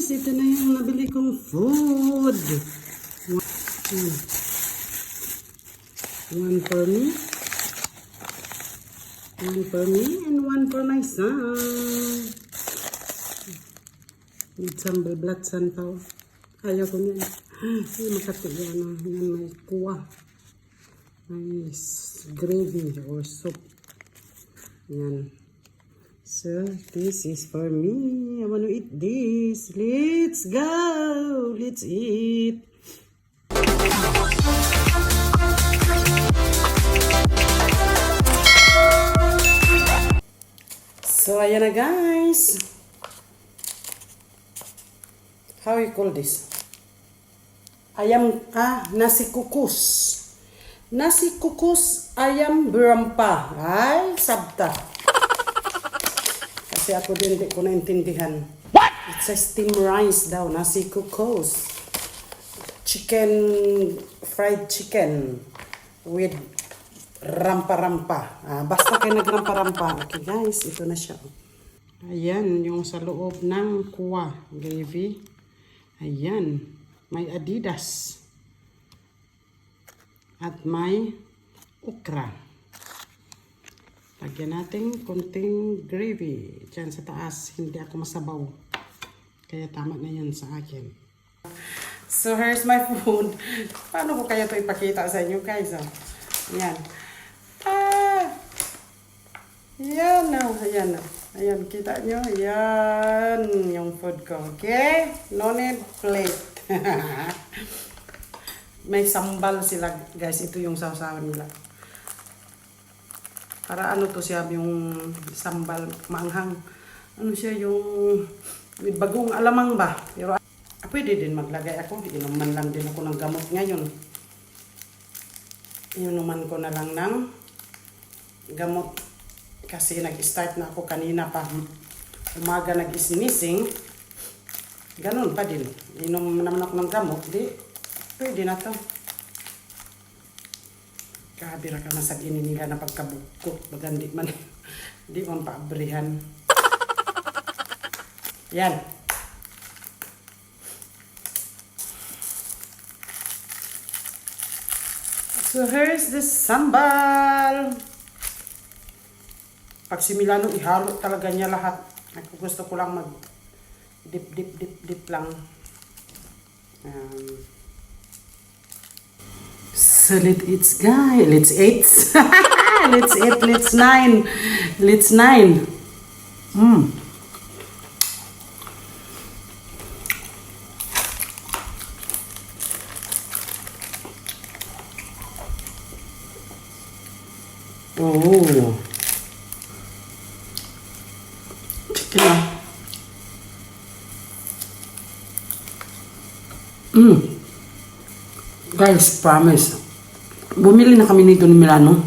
guys, ito na yung nabili kong food. One for me. One for me and one for my son. Need some blatsan pa. Ayaw ko niyan. Ay, makati yan. Yan may kuwa. May gravy or soup. Yan. So, this is for me. I want to eat this. Let's go! Let's eat. So, ayan na guys. How you call this? Ayam, nasi kukus. Nasi kukus ayam berampa. Ay, sabta. Kasi ako din hindi ko naintindihan. What? It's a steamed rice daw, nasi kukus. Chicken, fried chicken with rampa-rampa. Basta kayo nagrampa-rampa. Okay guys, ito na siya. Ayan, yung sa loob ng kuwa gravy. Ayan, may Adidas. At may okra. Lagyan natin konting gravy. Diyan sa taas, hindi ako masabaw. Kaya tama na yan sa akin. So, here's my food. Paano ko kaya ito ipakita sa inyo guys? Ayan. Ayan na. Ayan na. Ayan, kita nyo. Ayan yung food ko. Okay? No need plate. May sambal sila guys. Ito yung sausawan nila. Para ano to siya, yung sambal maanghang. Ano siya, yung with bagong alamang ba? Pero pwede din maglagay ako. Inuman lang din ako ng gamot ngayon. Inuman ko na lang ng gamot. Kasi nag-start na ako kanina pa. Umaga nag-isnising. Ganun pa din. Inom naman ako ng gamot. Di, pwede na to. Kabira ka sa gini nila na pagkabukot. Bagan di man. Di man paabrihan. Yan. So here's the sambal. Pag si Milano, ihalo talaga niya lahat. Ako gusto ko lang mag dip lang. So let's eat guys. Let's eat. Let's eat. Let's nine. Let's nine. Oh. Chicken na. Guys, promise. Bumili na kami nito ni Milano.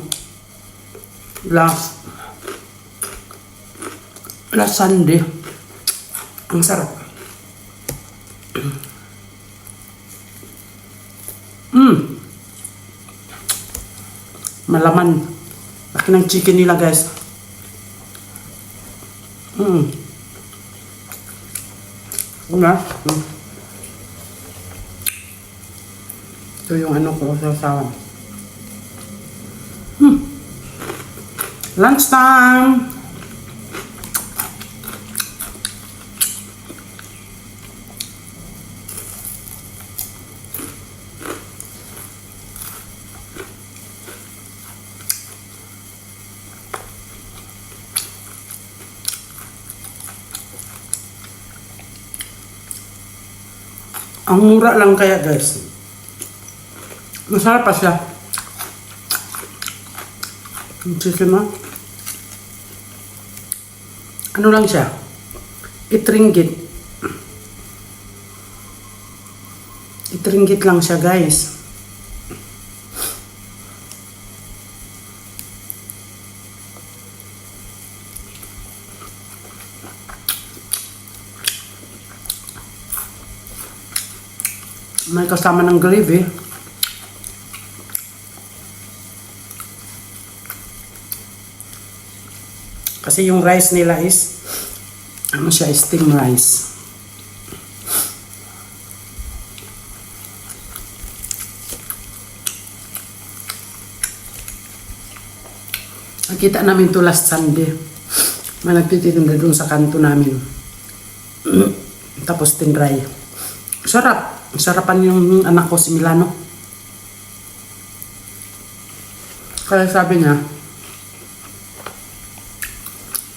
Last Sunday. Ang sarap. Malaman. Laki ng chicken nila guys. Ito yung ano ko sa sawan. Lunch time! Ang mura lang kaya guys. Masarap pa siya. Chicken mo. Ano lang siya? 8 ringgit. 8 ringgit lang siya guys. May kasama ng gravy. Kasi yung rice nila is ano siya, steam rice. Nakita namin to last Sunday. May nagtitinda doon sa kanto namin. Tapos tinray. Sarap. Sarapan yung anak ko si Milano. Kaya sabi niya,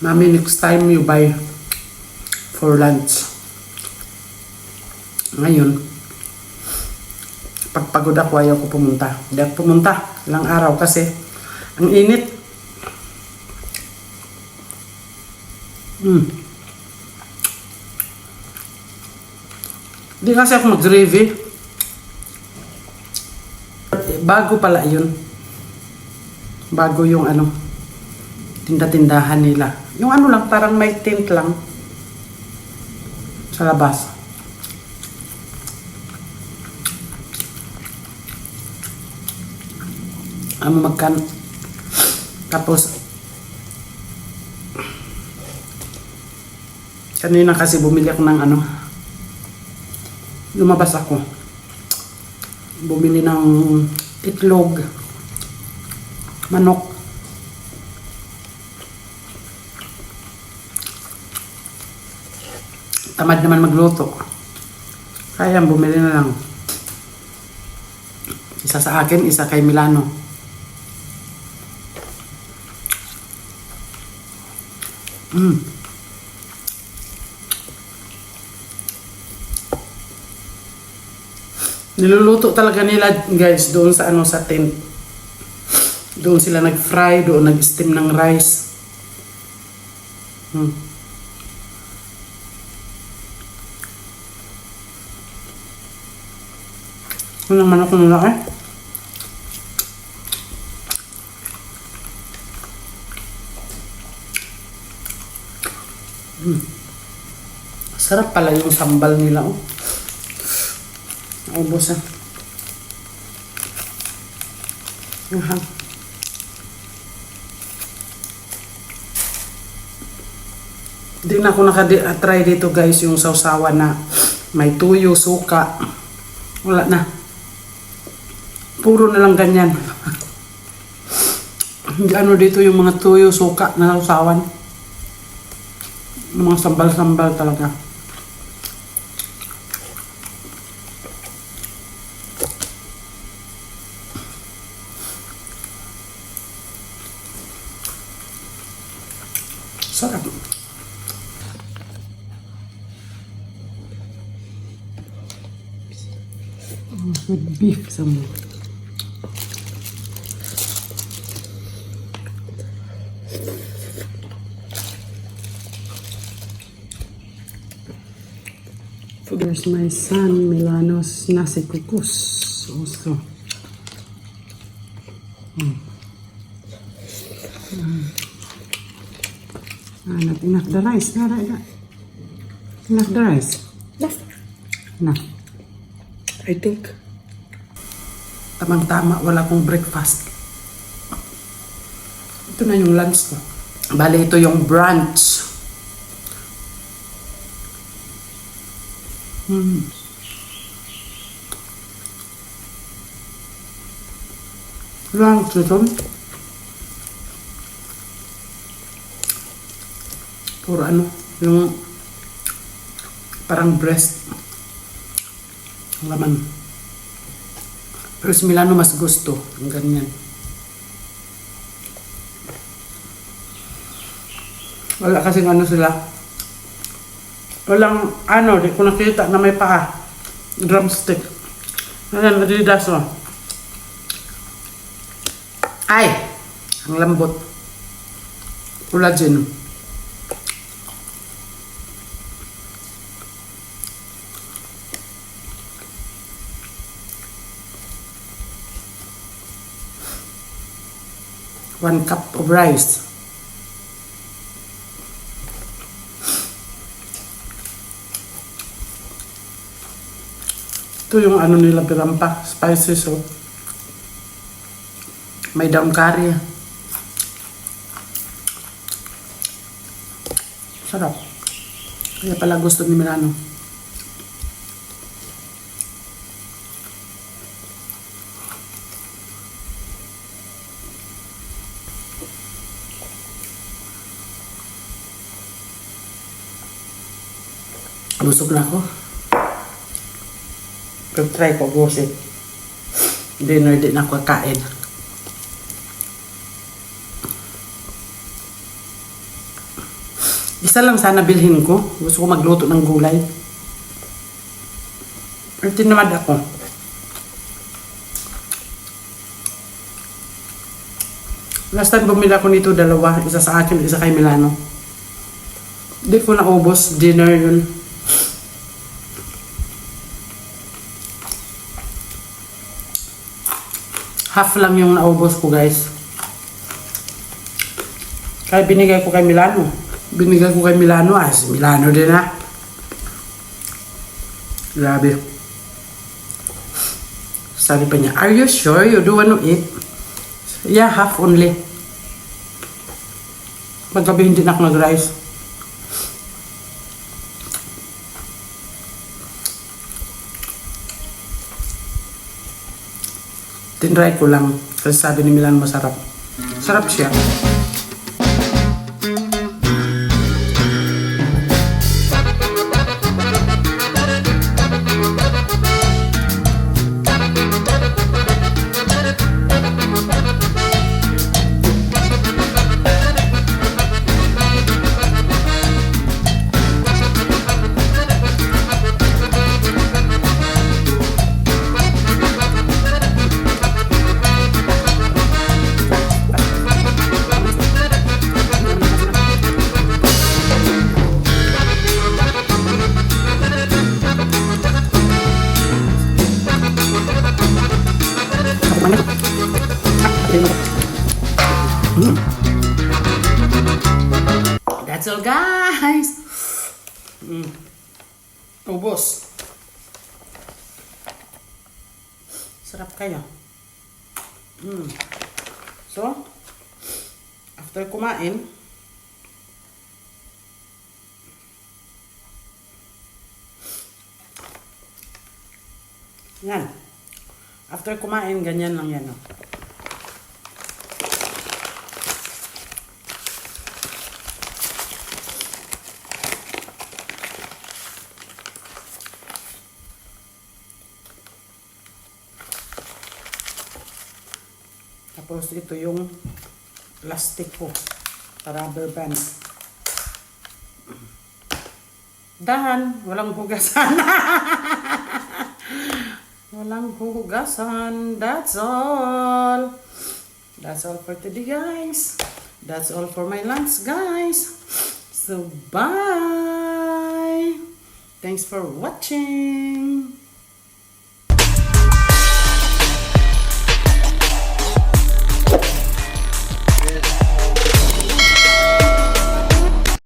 Mami, next time you buy for lunch. Ngayon, pagpagod ako, ayaw ko pumunta. Hindi ako pumunta ilang araw kasi ang init. Hindi kasi ako mag-gravy. Bago pala yun. Bago yung ano, tinda-tindahan nila. Yung ano lang, parang may tent lang sa labas. Magkan. Tapos, kanina kasi bumili ako ng ano, lumabas ako. Bumili ng itlog, manok. Tamad naman magluto. Kaya bumili na lang. Isa sa akin, isa kay Milano. Niluluto talaga nila guys doon sa ano, sa tent. Doon sila nag-fry, doon nag-steam ng rice. Walang manok ng laki. Sarap pala yung sambal nila. Oh. Naubos ah. Hindi na ako naka-try dito guys yung sausawan na may tuyo, suka. Wala na. Puro na lang ganyan. Ano dito yung mga tuyo, suka na sausawan. Yung mga sambal-sambal talaga. Sarap. With beef some. There's my son Milano's nasi kukus also. Not enough the rice. Enough the rice. Enough. I think. Tamang-tama, wala akong breakfast. Ito na yung lunch ko. Bale, ito yung brunch. Lunch ito. Puro ano, yung parang breast. Laman. Pero si Milano mas gusto. Ang ganyan. Wala kasing ano sila. Walang ano, di ko nakita na may paa. Drumstick. Ayan, nadidas o. Ay! Ang lambot. Collagen. One cup of rice. Ito yung ano nila pirampa, spices oh. May daong curry. Sarap. Kaya pala gusto ni Milano. Busog na ako. Pero try ko busit. Dinner din ako kain. Isa lang sana bilhin ko. Gusto ko magluto ng gulay. Pero tinamad ako. Last time bumili ako nito dalawa. Isa sa akin, isa kay Milano. Hindi ko naubos. Dinner yun. Half lang yung naubos ko, guys. Kaya binigay ko kay Milano. Binigay ko kay Milano. Si Milano din ha. Grabe. Sabi pa niya, are you sure you do want to eat? Yeah, half only. Paggabi hindi na ako nag-rice. Tinry ko lang. Kasi sabi ni Milano masarap. Sarap siya. That's all, guys. Ubos. Sarap kayo. So, after kumain, yan. After kumain, ganyan lang yan. Tapos ito yung plastic ko, rubber band. Dahan, walang hugasan. Walang hugasan. That's all. That's all for today, guys. That's all for my lunch, guys. So, bye. Thanks for watching.